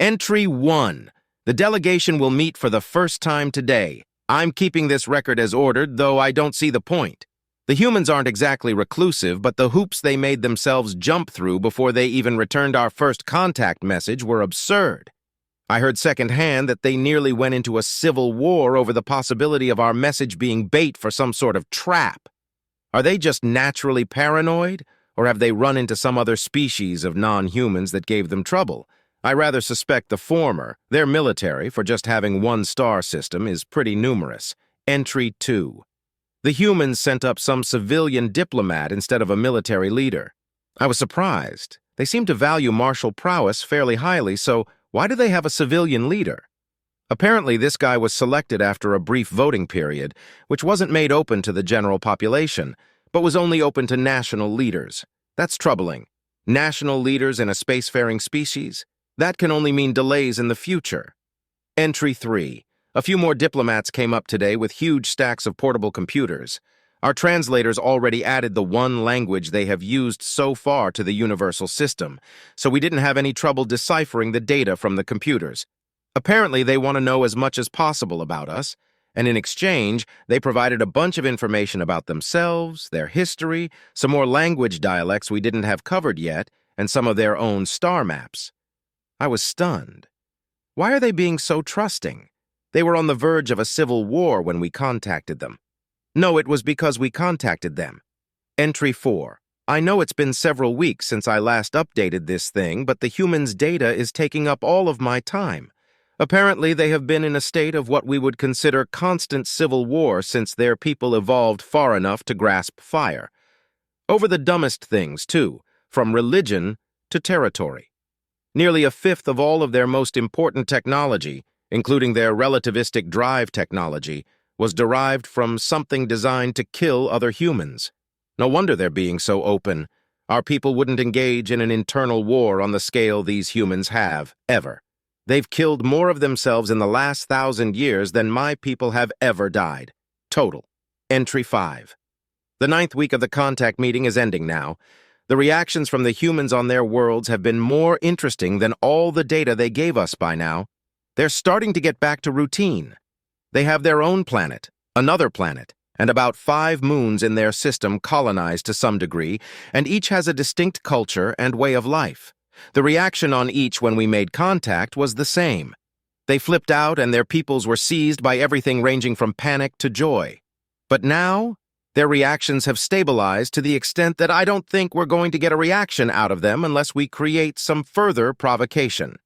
Entry 1. The delegation will meet for the first time today. I'm keeping this record as ordered, though I don't see the point. The humans aren't exactly reclusive, but the hoops they made themselves jump through before they even returned our first contact message were absurd. I heard secondhand that they nearly went into a civil war over the possibility of our message being bait for some sort of trap. Are they just naturally paranoid, or have they run into some other species of non-humans that gave them trouble? I rather suspect the former. Their military, for just having one star system, is pretty numerous. Entry 2. The humans sent up some civilian diplomat instead of a military leader. I was surprised. They seem to value martial prowess fairly highly, so why do they have a civilian leader? Apparently, this guy was selected after a brief voting period, which wasn't made open to the general population, but was only open to national leaders. That's troubling. National leaders in a spacefaring species? That can only mean delays in the future. Entry 3. A few more diplomats came up today with huge stacks of portable computers. Our translators already added the one language they have used so far to the universal system, so we didn't have any trouble deciphering the data from the computers. Apparently, they want to know as much as possible about us, and in exchange, they provided a bunch of information about themselves, their history, some more language dialects we didn't have covered yet, and some of their own star maps. I was stunned. Why are they being so trusting? They were on the verge of a civil war when we contacted them. No, it was because we contacted them. Entry 4. I know it's been several weeks since I last updated this thing, but the humans' data is taking up all of my time. Apparently, they have been in a state of what we would consider constant civil war since their people evolved far enough to grasp fire. Over the dumbest things, too, from religion to territory. Nearly a fifth of all of their most important technology, including their relativistic drive technology, was derived from something designed to kill other humans. No wonder they're being so open. Our people wouldn't engage in an internal war on the scale these humans have, ever. They've killed more of themselves in the last 1,000 years than my people have ever died. Total. Entry 5. The 9th week of the contact meeting is ending now. The reactions from the humans on their worlds have been more interesting than all the data they gave us by now. They're starting to get back to routine. They have their own planet, another planet, and about 5 moons in their system colonized to some degree, and each has a distinct culture and way of life. The reaction on each when we made contact was the same. They flipped out and their peoples were seized by everything ranging from panic to joy. But now, their reactions have stabilized to the extent that I don't think we're going to get a reaction out of them unless we create some further provocation.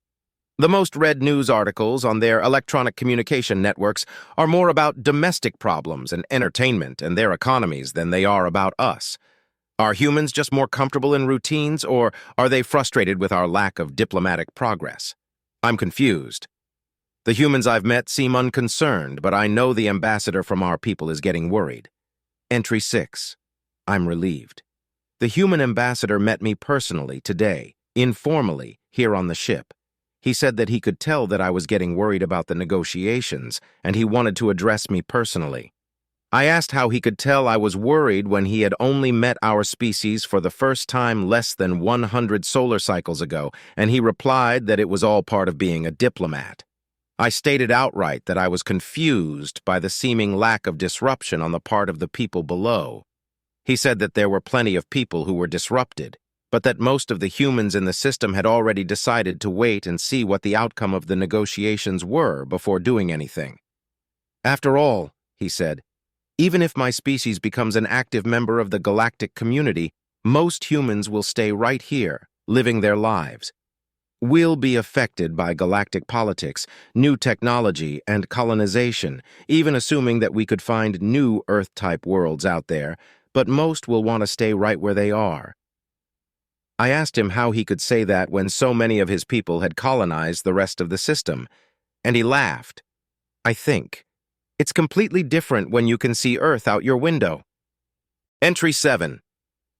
The most read news articles on their electronic communication networks are more about domestic problems and entertainment and their economies than they are about us. Are humans just more comfortable in routines, or are they frustrated with our lack of diplomatic progress? I'm confused. The humans I've met seem unconcerned, but I know the ambassador from our people is getting worried. Entry 6. I'm relieved. The human ambassador met me personally today, informally, here on the ship. He said that he could tell that I was getting worried about the negotiations, and he wanted to address me personally. I asked how he could tell I was worried when he had only met our species for the first time less than 100 solar cycles ago, and he replied that it was all part of being a diplomat. I stated outright that I was confused by the seeming lack of disruption on the part of the people below. He said that there were plenty of people who were disrupted, but that most of the humans in the system had already decided to wait and see what the outcome of the negotiations were before doing anything. After all, he said, even if my species becomes an active member of the galactic community, most humans will stay right here, living their lives. We'll be affected by galactic politics, new technology, and colonization, even assuming that we could find new Earth-type worlds out there, but most will want to stay right where they are. I asked him how he could say that when so many of his people had colonized the rest of the system, and he laughed. I think. It's completely different when you can see Earth out your window. Entry 7.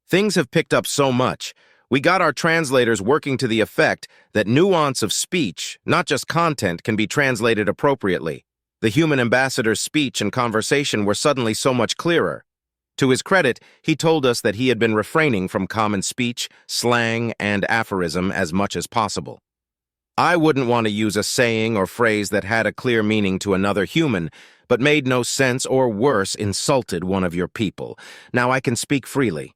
Things have picked up so much. We got our translators working to the effect that nuance of speech, not just content, can be translated appropriately. The human ambassador's speech and conversation were suddenly so much clearer. To his credit, he told us that he had been refraining from common speech, slang, and aphorism as much as possible. I wouldn't want to use a saying or phrase that had a clear meaning to another human, but made no sense or worse, insulted one of your people. Now I can speak freely.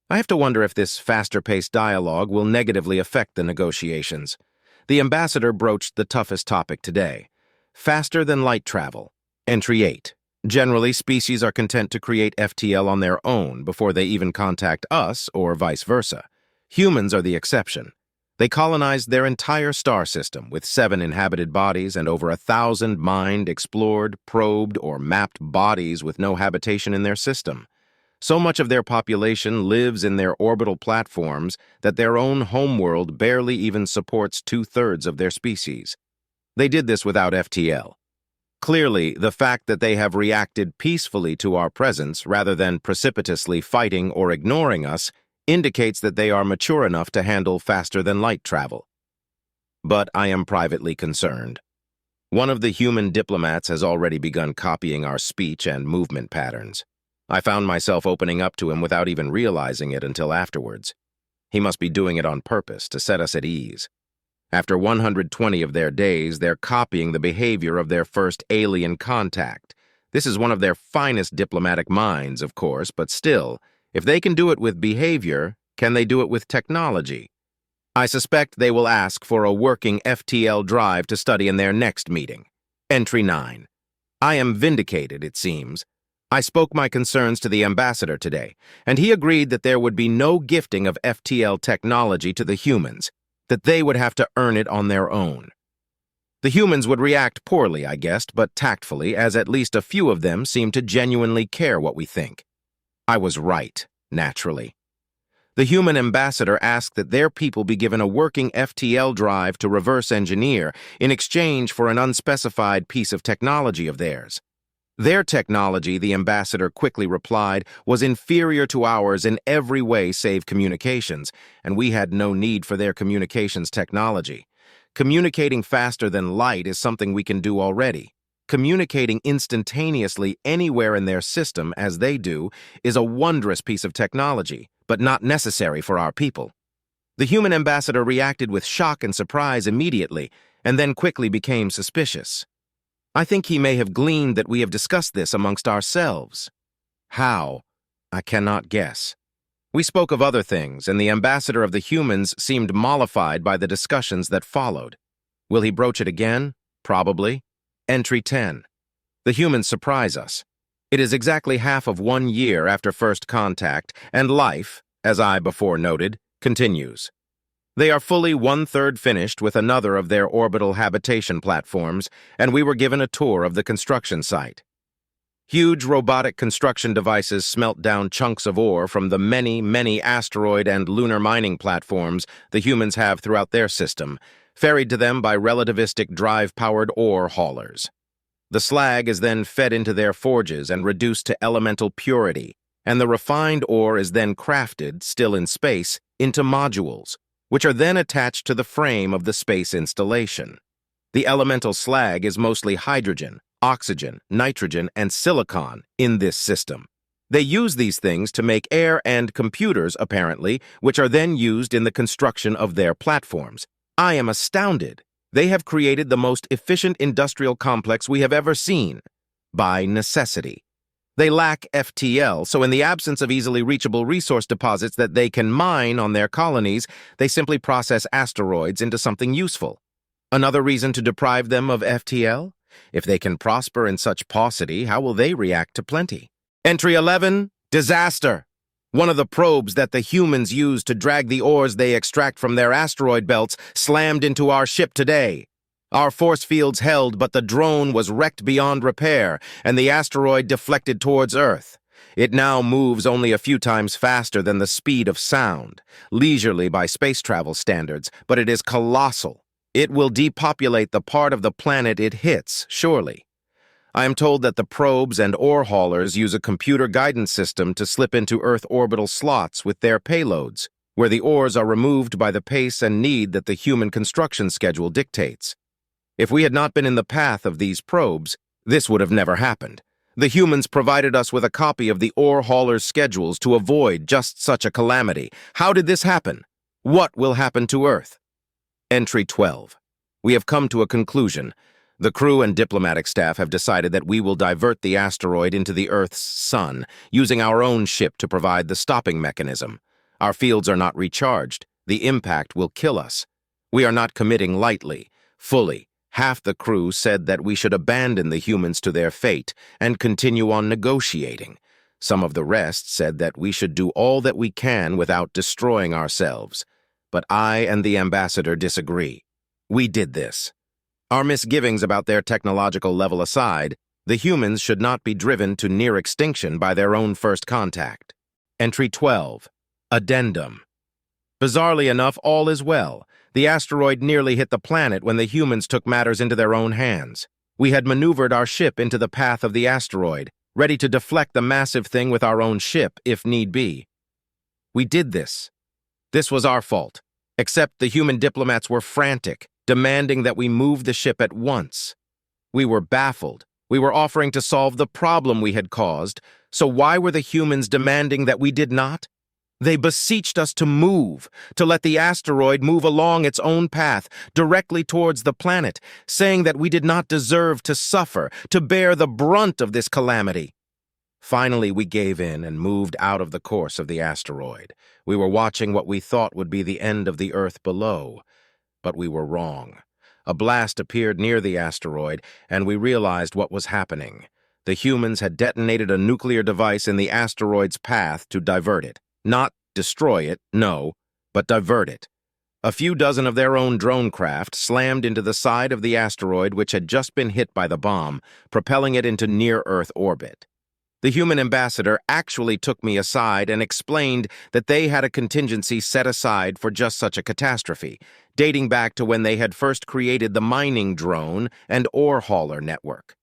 I have to wonder if this faster-paced dialogue will negatively affect the negotiations. The ambassador broached the toughest topic today: faster than light travel. Entry 8. Generally, species are content to create FTL on their own before they even contact us, or vice versa. Humans are the exception. They colonized their entire star system with 7 inhabited bodies and over 1,000 mined, explored, probed, or mapped bodies with no habitation in their system. So much of their population lives in their orbital platforms that their own homeworld barely even supports 2/3 of their species. They did this without FTL. Clearly, the fact that they have reacted peacefully to our presence rather than precipitously fighting or ignoring us indicates that they are mature enough to handle faster-than-light travel. But I am privately concerned. One of the human diplomats has already begun copying our speech and movement patterns. I found myself opening up to him without even realizing it until afterwards. He must be doing it on purpose to set us at ease. After 120 of their days, they're copying the behavior of their first alien contact. This is one of their finest diplomatic minds, of course, but still, if they can do it with behavior, can they do it with technology? I suspect they will ask for a working FTL drive to study in their next meeting. Entry 9. I am vindicated, it seems. I spoke my concerns to the ambassador today, and he agreed that there would be no gifting of FTL technology to the humans, that they would have to earn it on their own. The humans would react poorly, I guessed, but tactfully, as at least a few of them seem to genuinely care what we think. I was right, naturally. The human ambassador asked that their people be given a working FTL drive to reverse engineer in exchange for an unspecified piece of technology of theirs. Their technology, the ambassador quickly replied, was inferior to ours in every way save communications, and we had no need for their communications technology. Communicating faster than light is something we can do already. Communicating instantaneously anywhere in their system, as they do, is a wondrous piece of technology, but not necessary for our people. The human ambassador reacted with shock and surprise immediately, and then quickly became suspicious. I think he may have gleaned that we have discussed this amongst ourselves. How? I cannot guess. We spoke of other things, and the ambassador of the humans seemed mollified by the discussions that followed. Will he broach it again? Probably. Entry 10. The humans surprise us. It is exactly half of 1 year after first contact, and life, as I before noted, continues. They are fully 1/3 finished with another of their orbital habitation platforms, and we were given a tour of the construction site. Huge robotic construction devices smelt down chunks of ore from the many asteroid and lunar mining platforms the humans have throughout their system, ferried to them by relativistic drive-powered ore haulers. The slag is then fed into their forges and reduced to elemental purity, and the refined ore is then crafted, still in space, into modules, which are then attached to the frame of the space installation. The elemental slag is mostly hydrogen, oxygen, nitrogen, and silicon in this system. They use these things to make air and computers, apparently, which are then used in the construction of their platforms. I am astounded. They have created the most efficient industrial complex we have ever seen, by necessity. They lack FTL, so in the absence of easily reachable resource deposits that they can mine on their colonies, they simply process asteroids into something useful. Another reason to deprive them of FTL? If they can prosper in such paucity, how will they react to plenty? Entry 11, disaster. One of the probes that the humans use to drag the ores they extract from their asteroid belts slammed into our ship today. Our force fields held, but the drone was wrecked beyond repair, and the asteroid deflected towards Earth. It now moves only a few times faster than the speed of sound, leisurely by space travel standards, but it is colossal. It will depopulate the part of the planet it hits, surely. I am told that the probes and ore haulers use a computer guidance system to slip into Earth orbital slots with their payloads, where the ores are removed by the pace and need that the human construction schedule dictates. If we had not been in the path of these probes, this would have never happened. The humans provided us with a copy of the ore haulers' schedules to avoid just such a calamity. How did this happen? What will happen to Earth? Entry 12. We have come to a conclusion. The crew and diplomatic staff have decided that we will divert the asteroid into the Earth's sun, using our own ship to provide the stopping mechanism. Our fields are not recharged. The impact will kill us. We are not committing lightly, fully. Half the crew said that we should abandon the humans to their fate and continue on negotiating. Some of the rest said that we should do all that we can without destroying ourselves. But I and the ambassador disagree. We did this. Our misgivings about their technological level aside, the humans should not be driven to near extinction by their own first contact. Entry 12. Addendum. Bizarrely enough, all is well. The asteroid nearly hit the planet when the humans took matters into their own hands. We had maneuvered our ship into the path of the asteroid, ready to deflect the massive thing with our own ship, if need be. We did this. This was our fault. Except the human diplomats were frantic, demanding that we move the ship at once. We were baffled. We were offering to solve the problem we had caused, so why were the humans demanding that we did not? They beseeched us to move, to let the asteroid move along its own path, directly towards the planet, saying that we did not deserve to suffer, to bear the brunt of this calamity. Finally, we gave in and moved out of the course of the asteroid. We were watching what we thought would be the end of the Earth below. But we were wrong. A blast appeared near the asteroid, and we realized what was happening. The humans had detonated a nuclear device in the asteroid's path to divert it. Not destroy it, no, but divert it. A few dozen of their own drone craft slammed into the side of the asteroid which had just been hit by the bomb, propelling it into near-Earth orbit. The human ambassador actually took me aside and explained that they had a contingency set aside for just such a catastrophe, dating back to when they had first created the mining drone and ore hauler network.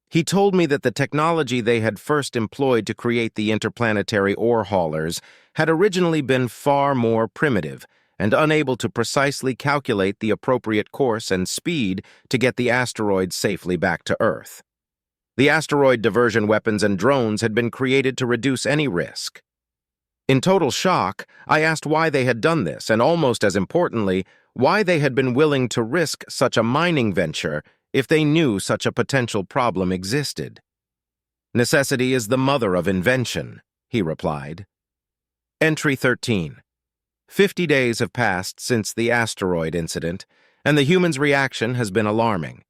He told me that the technology they had first employed to create the interplanetary ore haulers had originally been far more primitive and unable to precisely calculate the appropriate course and speed to get the asteroid safely back to Earth. The asteroid diversion weapons and drones had been created to reduce any risk. In total shock, I asked why they had done this, and almost as importantly, why they had been willing to risk such a mining venture if they knew such a potential problem existed. "Necessity is the mother of invention," he replied. Entry 13. 50 days have passed since the asteroid incident, and the humans' reaction has been alarming.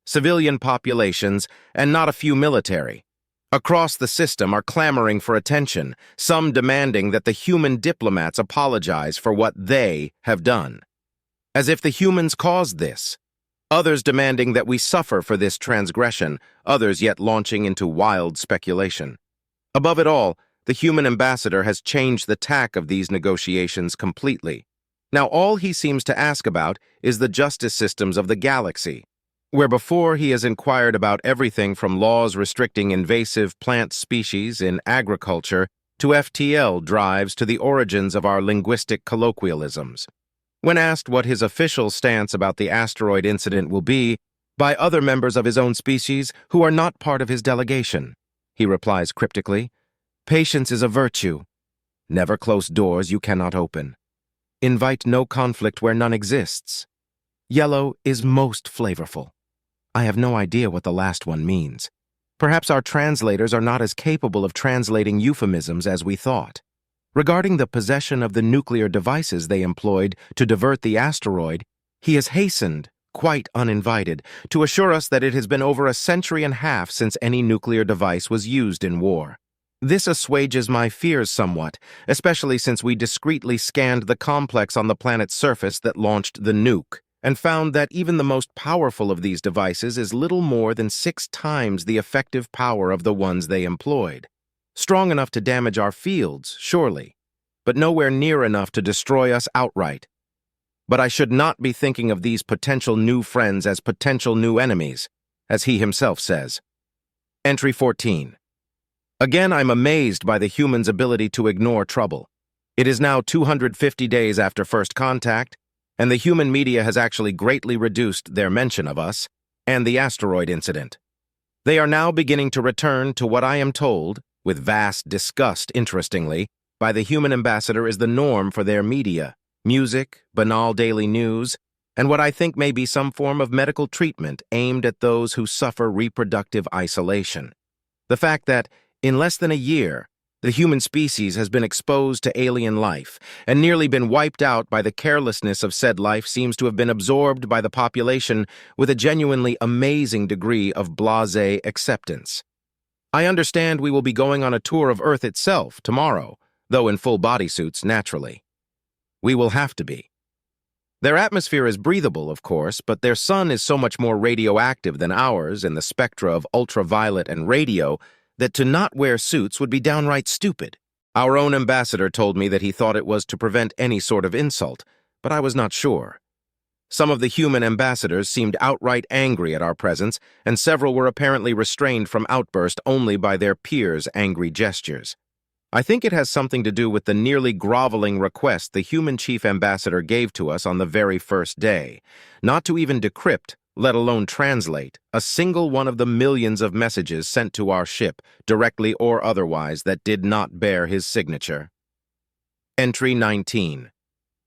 Civilian populations, and not a few military, across the system are clamoring for attention, some demanding that the human diplomats apologize for what they have done, as if the humans caused this. Others demanding that we suffer for this transgression, others yet launching into wild speculation. Above it all, the human ambassador has changed the tack of these negotiations completely. Now all he seems to ask about is the justice systems of the galaxy, where before he has inquired about everything from laws restricting invasive plant species in agriculture to FTL drives to the origins of our linguistic colloquialisms. When asked what his official stance about the asteroid incident will be by other members of his own species who are not part of his delegation, he replies cryptically, "Patience is a virtue. Never close doors you cannot open. Invite no conflict where none exists. Yellow is most flavorful." I have no idea what the last one means. Perhaps our translators are not as capable of translating euphemisms as we thought. Regarding the possession of the nuclear devices they employed to divert the asteroid, he has hastened, quite uninvited, to assure us that it has been over a century and a half since any nuclear device was used in war. This assuages my fears somewhat, especially since we discreetly scanned the complex on the planet's surface that launched the nuke, and found that even the most powerful of these devices is little more than 6 times the effective power of the ones they employed. Strong enough to damage our fields, surely, but nowhere near enough to destroy us outright. But I should not be thinking of these potential new friends as potential new enemies, as he himself says. Entry 14. Again, I'm amazed by the human's ability to ignore trouble. It is now 250 days after first contact, and the human media has actually greatly reduced their mention of us and the asteroid incident. They are now beginning to return to what I am told, with vast disgust, interestingly, by the human ambassador is the norm for their media, music, banal daily news, and what I think may be some form of medical treatment aimed at those who suffer reproductive isolation. The fact that, in less than a year, the human species has been exposed to alien life and nearly been wiped out by the carelessness of said life seems to have been absorbed by the population with a genuinely amazing degree of blasé acceptance. I understand we will be going on a tour of Earth itself tomorrow, though in full bodysuits naturally. We will have to be. Their atmosphere is breathable, of course, but their sun is so much more radioactive than ours in the spectra of ultraviolet and radio that to not wear suits would be downright stupid. Our own ambassador told me that he thought it was to prevent any sort of insult, but I was not sure. Some of the human ambassadors seemed outright angry at our presence, and several were apparently restrained from outburst only by their peers' angry gestures. I think it has something to do with the nearly groveling request the human chief ambassador gave to us on the very first day, not to even decrypt, let alone translate, a single one of the millions of messages sent to our ship, directly or otherwise, that did not bear his signature. Entry 19.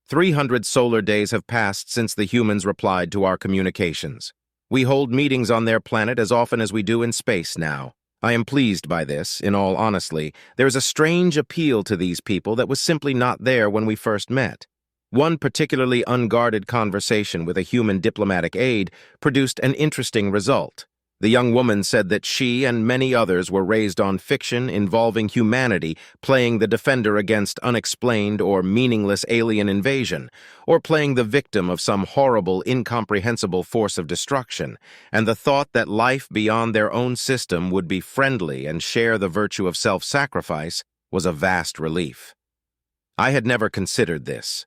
300 solar days have passed since the humans replied to our communications. We hold meetings on their planet as often as we do in space now. I am pleased by this, in all honesty. There is a strange appeal to these people that was simply not there when we first met. One particularly unguarded conversation with a human diplomatic aide produced an interesting result. The young woman said that she and many others were raised on fiction involving humanity playing the defender against unexplained or meaningless alien invasion, or playing the victim of some horrible, incomprehensible force of destruction, and the thought that life beyond their own system would be friendly and share the virtue of self-sacrifice was a vast relief. I had never considered this.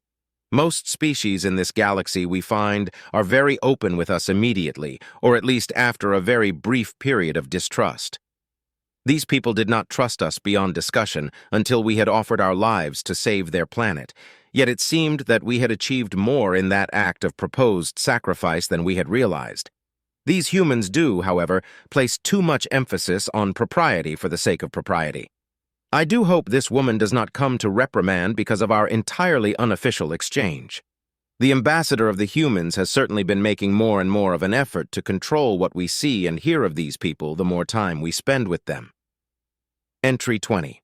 Most species in this galaxy, we find, are very open with us immediately, or at least after a very brief period of distrust. These people did not trust us beyond discussion until we had offered our lives to save their planet, yet it seemed that we had achieved more in that act of proposed sacrifice than we had realized. These humans do, however, place too much emphasis on propriety for the sake of propriety. I do hope this woman does not come to reprimand because of our entirely unofficial exchange. The ambassador of the humans has certainly been making more and more of an effort to control what we see and hear of these people the more time we spend with them. Entry 20.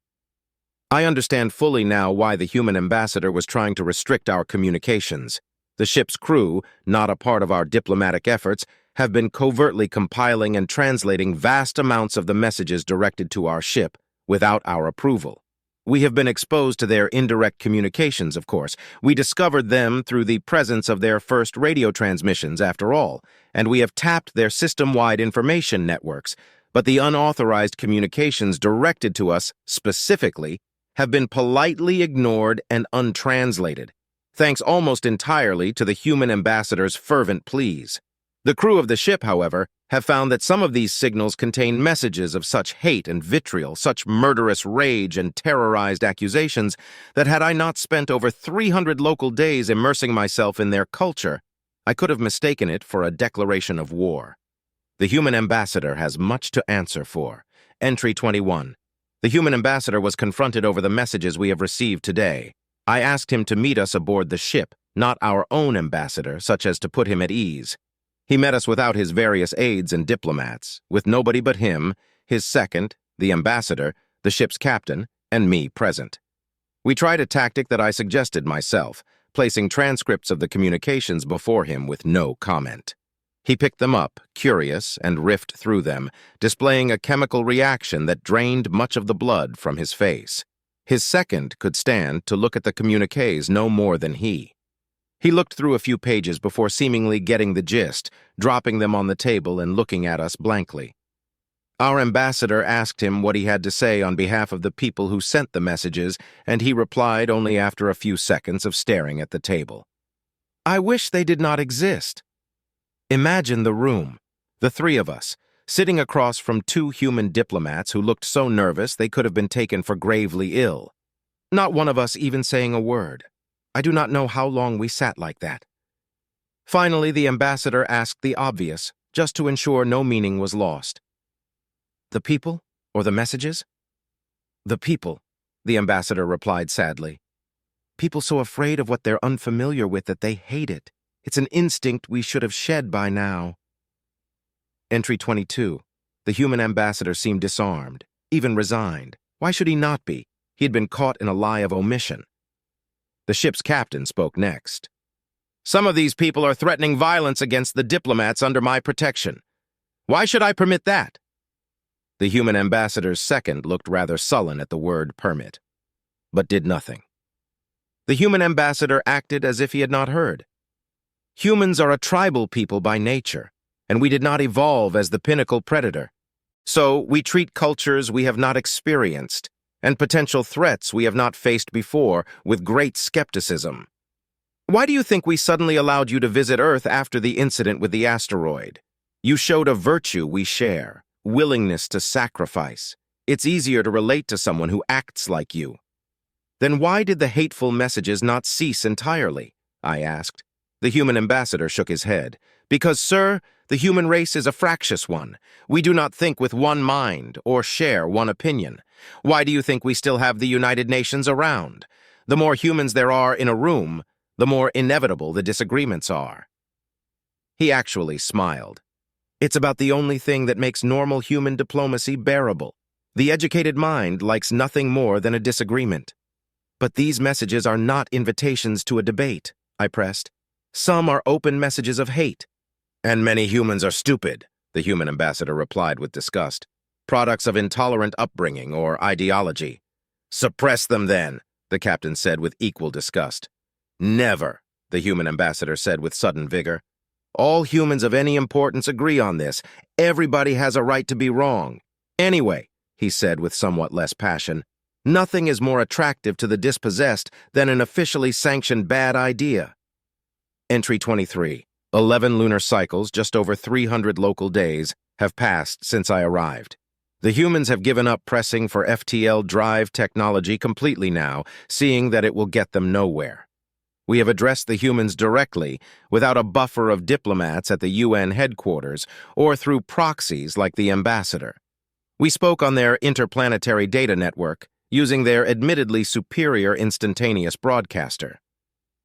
I understand fully now why the human ambassador was trying to restrict our communications. The ship's crew, not a part of our diplomatic efforts, have been covertly compiling and translating vast amounts of the messages directed to our ship, without our approval. We have been exposed to their indirect communications, of course. We discovered them through the presence of their first radio transmissions, after all, and we have tapped their system-wide information networks, but the unauthorized communications directed to us, specifically, have been politely ignored and untranslated, thanks almost entirely to the human ambassador's fervent pleas. The crew of the ship, however, have found that some of these signals contain messages of such hate and vitriol, such murderous rage and terrorized accusations, that had I not spent over 300 local days immersing myself in their culture, I could have mistaken it for a declaration of war. The human ambassador has much to answer for. Entry 21. The human ambassador was confronted over the messages we have received today. I asked him to meet us aboard the ship, not our own ambassador, such as to put him at ease. He met us without his various aides and diplomats, with nobody but him, his second, the ambassador, the ship's captain, and me present. We tried a tactic that I suggested myself, placing transcripts of the communications before him with no comment. He picked them up, curious, and riffed through them, displaying a chemical reaction that drained much of the blood from his face. His second could stand to look at the communiques no more than he. He looked through a few pages before seemingly getting the gist, dropping them on the table and looking at us blankly. Our ambassador asked him what he had to say on behalf of the people who sent the messages, and he replied only after a few seconds of staring at the table. I wish they did not exist. Imagine the room, the three of us, sitting across from two human diplomats who looked so nervous they could have been taken for gravely ill. Not one of us even saying a word. I do not know how long we sat like that. Finally, the ambassador asked the obvious, just to ensure no meaning was lost. The people, or the messages? The people, the ambassador replied sadly. People so afraid of what they're unfamiliar with that they hate it. It's an instinct we should have shed by now. Entry 22. The human ambassador seemed disarmed, even resigned. Why should he not be? He had been caught in a lie of omission. The ship's captain spoke next. Some of these people are threatening violence against the diplomats under my protection. Why should I permit that? The human ambassador's second looked rather sullen at the word permit, but did nothing. The human ambassador acted as if he had not heard. Humans are a tribal people by nature, and we did not evolve as the pinnacle predator. So we treat cultures we have not experienced and potential threats we have not faced before with great skepticism. Why do you think we suddenly allowed you to visit Earth after the incident with the asteroid? You showed a virtue we share, willingness to sacrifice. It's easier to relate to someone who acts like you. Then why did the hateful messages not cease entirely? I asked. The human ambassador shook his head. Because, sir, the human race is a fractious one. We do not think with one mind or share one opinion. Why do you think we still have the United Nations around? The more humans there are in a room, the more inevitable the disagreements are. He actually smiled. It's about the only thing that makes normal human diplomacy bearable. The educated mind likes nothing more than a disagreement. But these messages are not invitations to a debate, I pressed. Some are open messages of hate. And many humans are stupid, the human ambassador replied with disgust. Products of intolerant upbringing or ideology. Suppress them then, the captain said with equal disgust. Never, the human ambassador said with sudden vigor. All humans of any importance agree on this. Everybody has a right to be wrong. Anyway, he said with somewhat less passion, nothing is more attractive to the dispossessed than an officially sanctioned bad idea. Entry 23. 11 lunar cycles, just over 300 local days, have passed since I arrived. The humans have given up pressing for FTL drive technology completely now, seeing that it will get them nowhere. We have addressed the humans directly, without a buffer of diplomats at the UN headquarters, or through proxies like the ambassador. We spoke on their interplanetary data network, using their admittedly superior instantaneous broadcaster.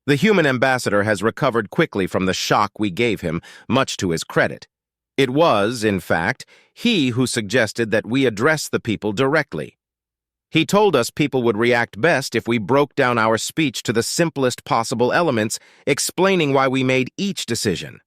The human ambassador has recovered quickly from the shock we gave him, much to his credit. It was, in fact, he who suggested that we address the people directly. He told us people would react best if we broke down our speech to the simplest possible elements, explaining why we made each decision.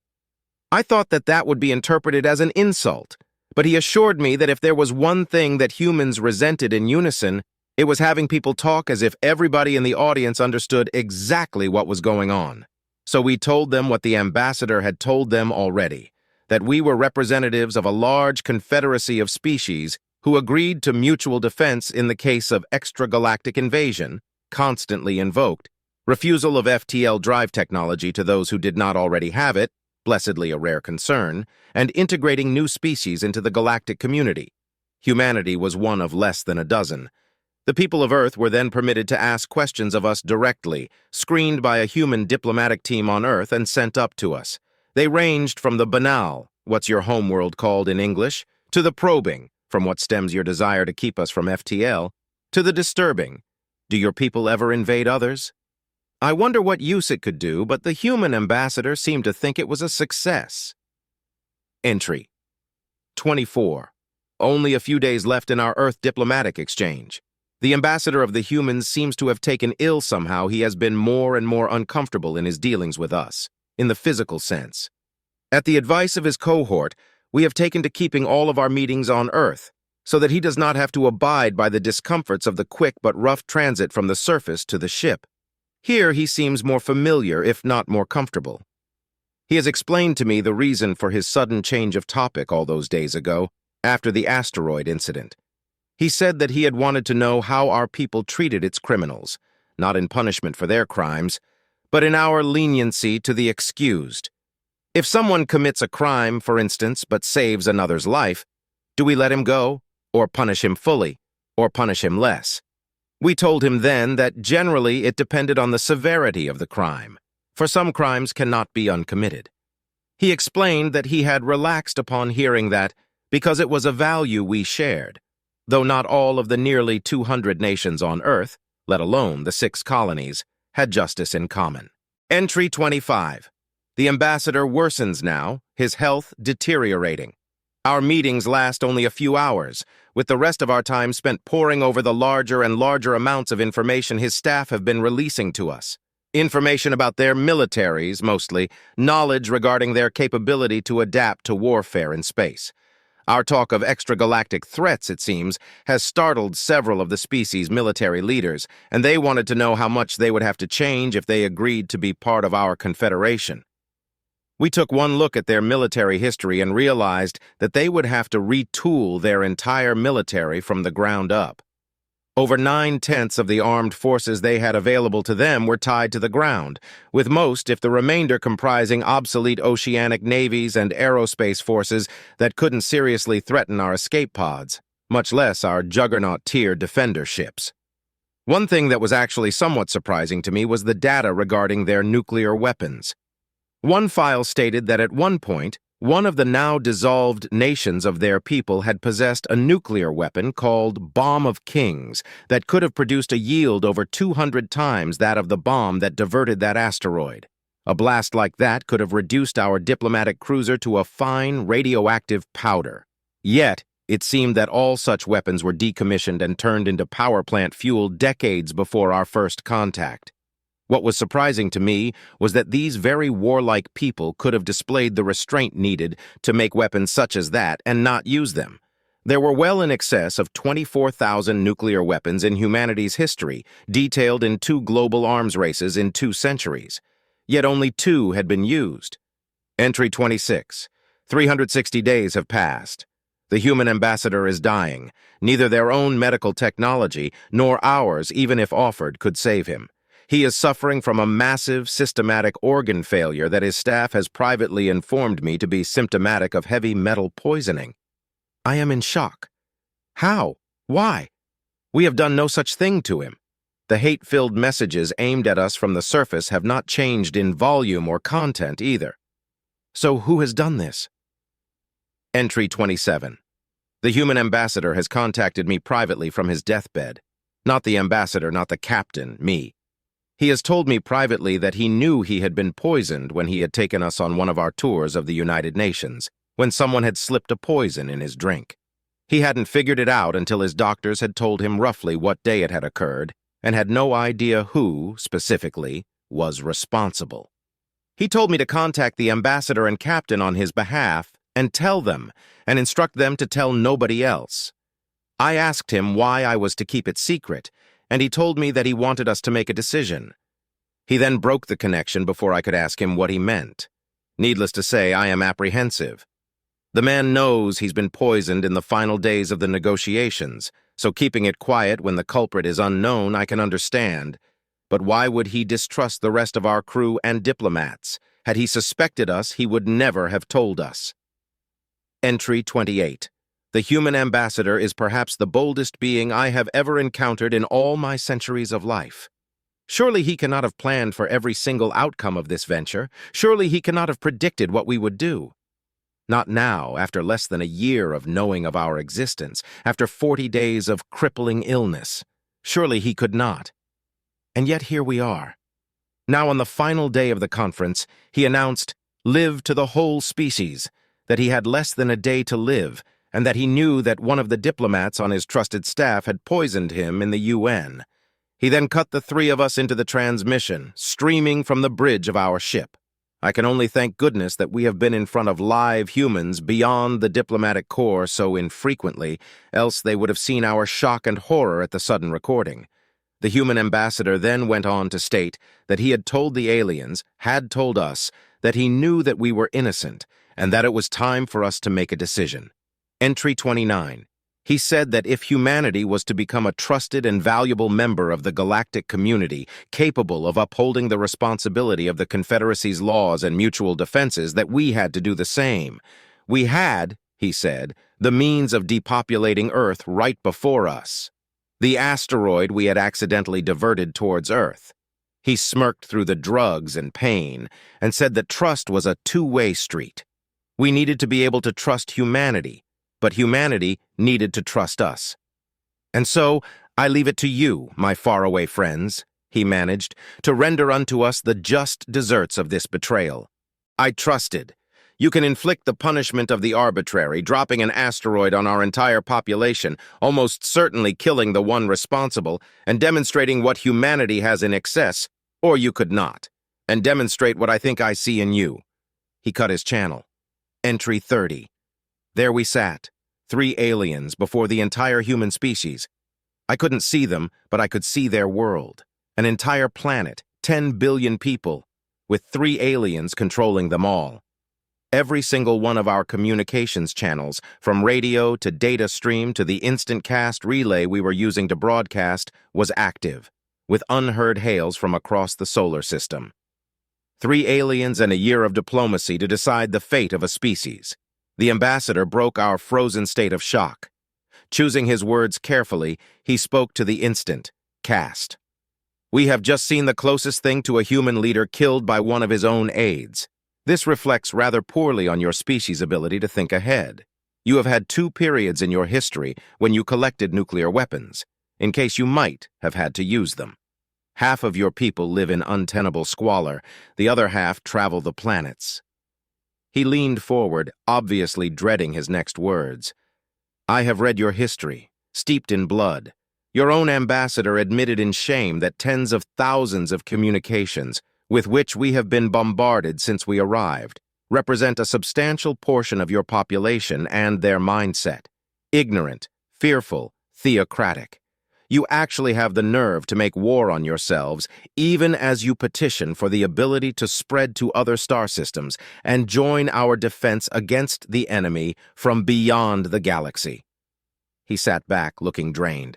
I thought that that would be interpreted as an insult, but he assured me that if there was one thing that humans resented in unison, it was having people talk as if everybody in the audience understood exactly what was going on. So we told them what the ambassador had told them already, that we were representatives of a large confederacy of species who agreed to mutual defense in the case of extragalactic invasion, constantly invoked, refusal of FTL drive technology to those who did not already have it, blessedly a rare concern, and integrating new species into the galactic community. Humanity was one of less than a dozen. The people of Earth were then permitted to ask questions of us directly, screened by a human diplomatic team on Earth and sent up to us. They ranged from the banal, what's your homeworld called in English, to the probing, from what stems your desire to keep us from FTL, to the disturbing, do your people ever invade others? I wonder what use it could do, but the human ambassador seemed to think it was a success. Entry 24. Only a few days left in our Earth diplomatic exchange. The ambassador of the humans seems to have taken ill somehow. He has been more and more uncomfortable in his dealings with us, in the physical sense. At the advice of his cohort, we have taken to keeping all of our meetings on Earth, so that he does not have to abide by the discomforts of the quick but rough transit from the surface to the ship. Here he seems more familiar, if not more comfortable. He has explained to me the reason for his sudden change of topic all those days ago, after the asteroid incident. He said that he had wanted to know how our people treated its criminals, not in punishment for their crimes, but in our leniency to the excused. If someone commits a crime, for instance, but saves another's life, do we let him go, or punish him fully, or punish him less? We told him then that generally it depended on the severity of the crime, for some crimes cannot be uncommitted. He explained that he had relaxed upon hearing that because it was a value we shared, though not all of the nearly 200 nations on Earth, let alone the 6 colonies, had justice in common. Entry 25. The ambassador worsens now, his health deteriorating. Our meetings last only a few hours, with the rest of our time spent poring over the larger and larger amounts of information his staff have been releasing to us. Information about their militaries, mostly, knowledge regarding their capability to adapt to warfare in space. Our talk of extragalactic threats, it seems, has startled several of the species' military leaders, and they wanted to know how much they would have to change if they agreed to be part of our confederation. We took one look at their military history and realized that they would have to retool their entire military from the ground up. Over 9/10 of the armed forces they had available to them were tied to the ground, with most, if the remainder, comprising obsolete oceanic navies and aerospace forces that couldn't seriously threaten our escape pods, much less our juggernaut-tier defender ships. One thing that was actually somewhat surprising to me was the data regarding their nuclear weapons. One file stated that at one point, one of the now dissolved nations of their people had possessed a nuclear weapon called Bomb of Kings that could have produced a yield over 200 times that of the bomb that diverted that asteroid. A blast like that could have reduced our diplomatic cruiser to a fine radioactive powder. Yet, it seemed that all such weapons were decommissioned and turned into power plant fuel decades before our first contact. What was surprising to me was that these very warlike people could have displayed the restraint needed to make weapons such as that and not use them. There were well in excess of 24,000 nuclear weapons in humanity's history, detailed in 2 global arms races in 2 centuries. Yet only 2 had been used. Entry 26. 360 days have passed. The human ambassador is dying. Neither their own medical technology nor ours, even if offered, could save him. He is suffering from a massive, systematic organ failure that his staff has privately informed me to be symptomatic of heavy metal poisoning. I am in shock. How? Why? We have done no such thing to him. The hate-filled messages aimed at us from the surface have not changed in volume or content either. So who has done this? Entry 27. The human ambassador has contacted me privately from his deathbed. Not the ambassador, not the captain, me. He has told me privately that he knew he had been poisoned when he had taken us on one of our tours of the United Nations, when someone had slipped a poison in his drink. He hadn't figured it out until his doctors had told him roughly what day it had occurred, and had no idea who, specifically, was responsible. He told me to contact the ambassador and captain on his behalf and tell them, and instruct them to tell nobody else. I asked him why I was to keep it secret, and he told me that he wanted us to make a decision. He then broke the connection before I could ask him what he meant. Needless to say, I am apprehensive. The man knows he's been poisoned in the final days of the negotiations, so keeping it quiet when the culprit is unknown I can understand. But why would he distrust the rest of our crew and diplomats? Had he suspected us, he would never have told us. Entry 28. The human ambassador is perhaps the boldest being I have ever encountered in all my centuries of life. Surely he cannot have planned for every single outcome of this venture. Surely he cannot have predicted what we would do. Not now, after less than a year of knowing of our existence, after 40 days of crippling illness. Surely he could not. And yet here we are. Now on the final day of the conference, he announced, "Live to the whole species," that he had less than a day to live, and that he knew that one of the diplomats on his trusted staff had poisoned him in the UN. He then cut the 3 of us into the transmission, streaming from the bridge of our ship. I can only thank goodness that we have been in front of live humans beyond the diplomatic corps so infrequently, else they would have seen our shock and horror at the sudden recording. The human ambassador then went on to state that he had told the aliens, had told us, that he knew that we were innocent, and that it was time for us to make a decision. Entry 29. He said that if humanity was to become a trusted and valuable member of the galactic community, capable of upholding the responsibility of the Confederacy's laws and mutual defenses, that we had to do the same. We had, he said, the means of depopulating Earth right before us. The asteroid we had accidentally diverted towards Earth. He smirked through the drugs and pain and said that trust was a two-way street. We needed to be able to trust humanity, but humanity needed to trust us. And so, I leave it to you, my faraway friends, he managed, to render unto us the just deserts of this betrayal. I trusted. You can inflict the punishment of the arbitrary, dropping an asteroid on our entire population, almost certainly killing the one responsible, and demonstrating what humanity has in excess, or you could not, and demonstrate what I think I see in you. He cut his channel. Entry 30. There we sat, 3 aliens before the entire human species. I couldn't see them, but I could see their world. An entire planet, 10 billion people, with 3 aliens controlling them all. Every single one of our communications channels, from radio to data stream to the instant cast relay we were using to broadcast, was active, with unheard hails from across the solar system. 3 aliens and a year of diplomacy to decide the fate of a species. The ambassador broke our frozen state of shock. Choosing his words carefully, he spoke to the instant cast. We have just seen the closest thing to a human leader killed by one of his own aides. This reflects rather poorly on your species' ability to think ahead. You have had 2 periods in your history when you collected nuclear weapons, in case you might have had to use them. Half of your people live in untenable squalor, the other half travel the planets. He leaned forward, obviously dreading his next words. I have read your history, steeped in blood. Your own ambassador admitted in shame that tens of thousands of communications, with which we have been bombarded since we arrived, represent a substantial portion of your population and their mindset. Ignorant, fearful, theocratic. You actually have the nerve to make war on yourselves, even as you petition for the ability to spread to other star systems and join our defense against the enemy from beyond the galaxy. He sat back, looking drained.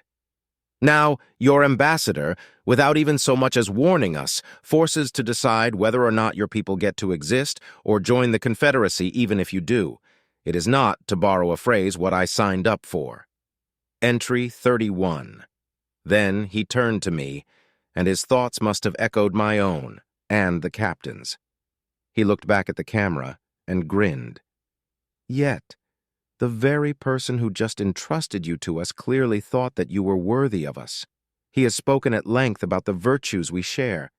Now, your ambassador, without even so much as warning us, forces to decide whether or not your people get to exist or join the Confederacy even if you do. It is not, to borrow a phrase, what I signed up for. Entry 31. Then he turned to me, and his thoughts must have echoed my own, and the captain's. He looked back at the camera and grinned. Yet, the very person who just entrusted you to us clearly thought that you were worthy of us. He has spoken at length about the virtues we share: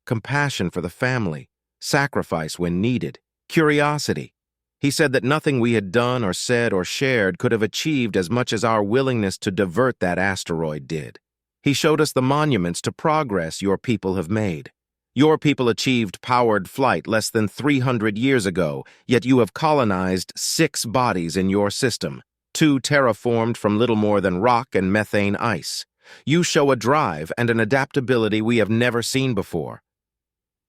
compassion for the family, sacrifice when needed, curiosity. He said that nothing we had done or said or shared could have achieved as much as our willingness to divert that asteroid did. He showed us the monuments to progress your people have made. Your people achieved powered flight less than 300 years ago, yet you have colonized 6 bodies in your system, 2 terraformed from little more than rock and methane ice. You show a drive and an adaptability we have never seen before.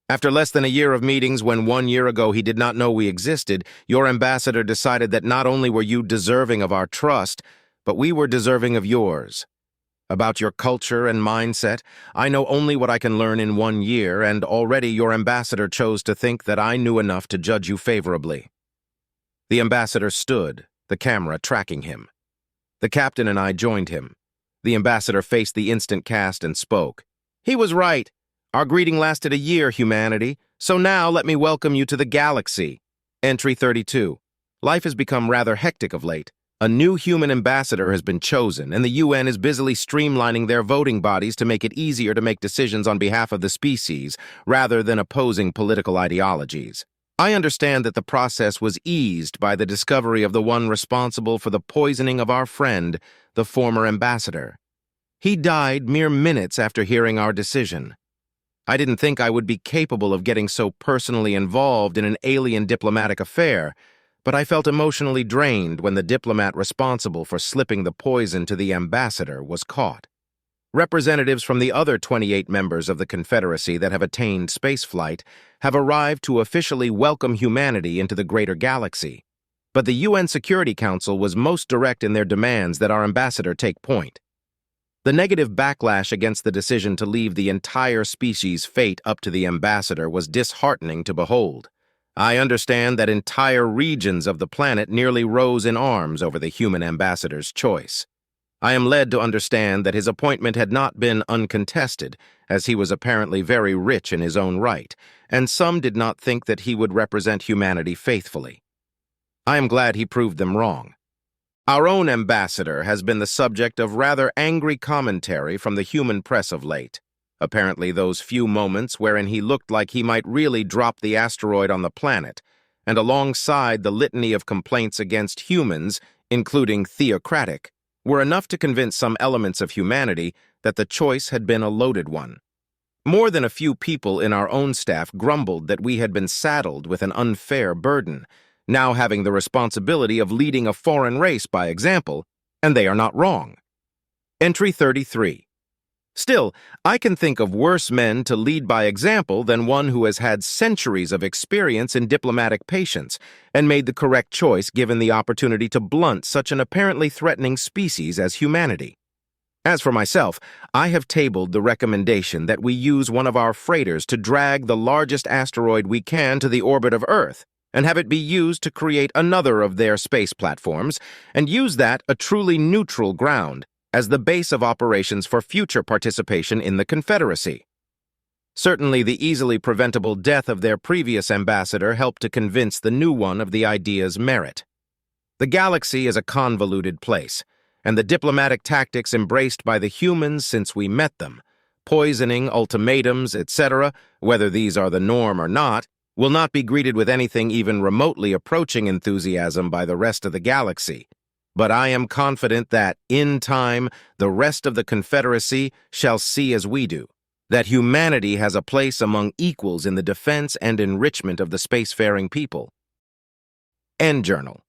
After less than a year of meetings, when 1 year ago he did not know we existed, your ambassador decided that not only were you deserving of our trust, but we were deserving of yours. About your culture and mindset, I know only what I can learn in 1 year, and already your ambassador chose to think that I knew enough to judge you favorably. The ambassador stood, the camera tracking him. The captain and I joined him. The ambassador faced the instant cast and spoke. He was right. Our greeting lasted a year, humanity, so now let me welcome you to the galaxy. Entry 32. Life has become rather hectic of late. A new human ambassador has been chosen, and the UN is busily streamlining their voting bodies to make it easier to make decisions on behalf of the species, rather than opposing political ideologies. I understand that the process was eased by the discovery of the one responsible for the poisoning of our friend, the former ambassador. He died mere minutes after hearing our decision. I didn't think I would be capable of getting so personally involved in an alien diplomatic affair, but I felt emotionally drained when the diplomat responsible for slipping the poison to the ambassador was caught. Representatives from the other 28 members of the Confederacy that have attained spaceflight have arrived to officially welcome humanity into the greater galaxy. But the UN Security Council was most direct in their demands that our ambassador take point. The negative backlash against the decision to leave the entire species' fate up to the ambassador was disheartening to behold. I understand that entire regions of the planet nearly rose in arms over the human ambassador's choice. I am led to understand that his appointment had not been uncontested, as he was apparently very rich in his own right, and some did not think that he would represent humanity faithfully. I am glad he proved them wrong. Our own ambassador has been the subject of rather angry commentary from the human press of late. apparently those few moments wherein he looked like he might really drop the asteroid on the planet, and alongside the litany of complaints against humans, including theocratic, were enough to convince some elements of humanity that the choice had been a loaded one. More than a few people in our own staff grumbled that we had been saddled with an unfair burden, now having the responsibility of leading a foreign race by example, and they are not wrong. Entry 33. Still, I can think of worse men to lead by example than one who has had centuries of experience in diplomatic patience and made the correct choice given the opportunity to blunt such an apparently threatening species as humanity. As for myself, I have tabled the recommendation that we use one of our freighters to drag the largest asteroid we can to the orbit of Earth, and have it be used to create another of their space platforms, and use that a truly neutral ground as the base of operations for future participation in the Confederacy. Certainly, the easily preventable death of their previous ambassador helped to convince the new one of the idea's merit. The galaxy is a convoluted place, and the diplomatic tactics embraced by the humans since we met them, poisoning, ultimatums, etc., whether these are the norm or not, will not be greeted with anything even remotely approaching enthusiasm by the rest of the galaxy. But I am confident that, in time, the rest of the Confederacy shall see as we do, that humanity has a place among equals in the defense and enrichment of the spacefaring people. End Journal.